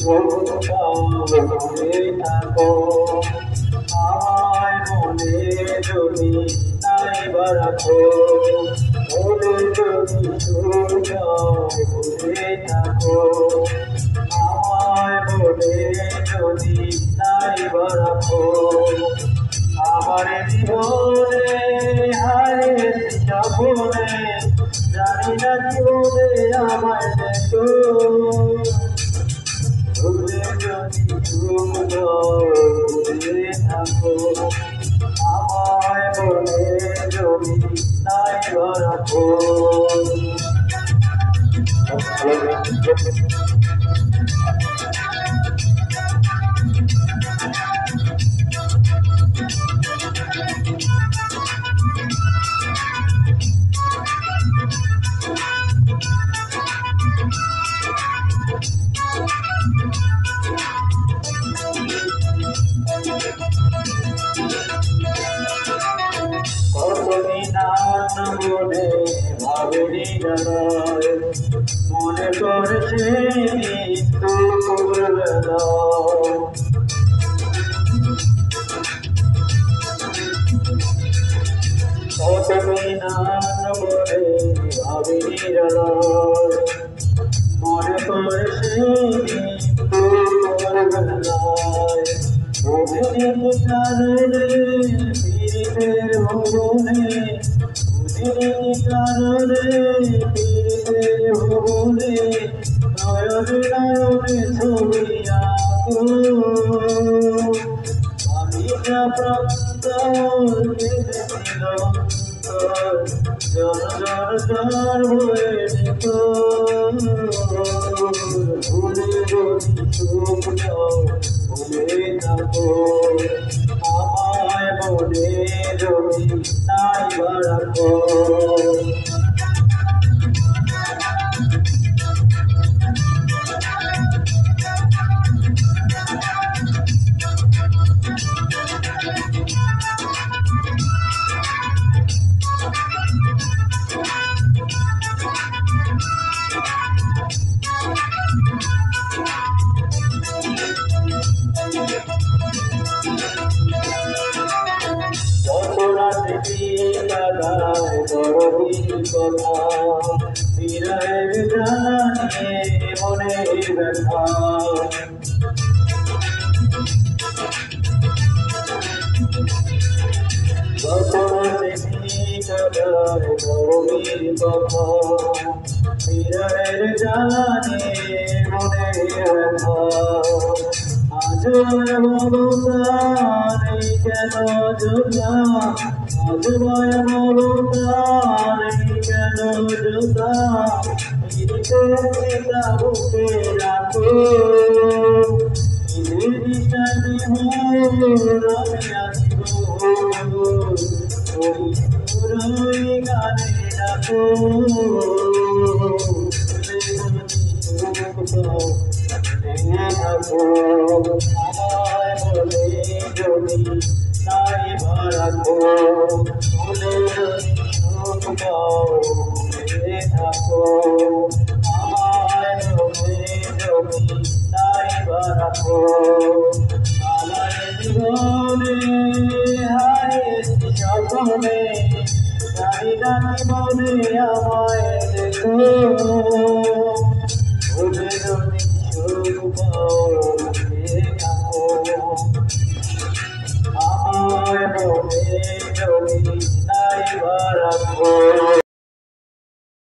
মনে থাকো আমায় মনে যদি নাই বা রাখো মনে যদি সূর্য ভুলে থাকো আমায় মনে যদি নাই বা রাখো আমার জীবনে হারিয়েছি স্বপ্নে জানি না জীবনে আমায় দেখো ভুলে যদি সূর্য ভুলে থাকো আমায় মনে যদি নাই বা রাখো মনে ভাবেনি জানায় মনে করছে মৃত্যু করবেনা কতদিন মনে ভাবেনি জানায় মনে করছে মৃত্যু করবেনা ওদের কারণে পীড়িতের ভুবনে কারণে পীড়িতের ভুবনে নয়নে নয়নে ছবি আঁকো আমি যা প্রান্ত কেঁদেছিল জন জন জন হয়ে যেত ভুলে যদি সুখ ভুলে থাকো আমায় মনে যদি নাই বা রাখো কথা বিরহের জানে মনের ব্যথা বিরহের জানে মনের ব্যথা আজ মমতা নেই কেন জোড়া আজ মমতা নেই কেন জোড়া পিতা বুকে রাখো ঈদের দিশানি মোর আমি আসব ওই গানে ডাকো আমায় বলে যদি নাই বা রাখো বলে যদি ভুলে থাকো আমায় বলে যদি নাই বা রাখো আমার জীবনে হারিয়েছি স্বপ্নে জানি না জীবনে আমায় দেখো ভুলে যদি সুখ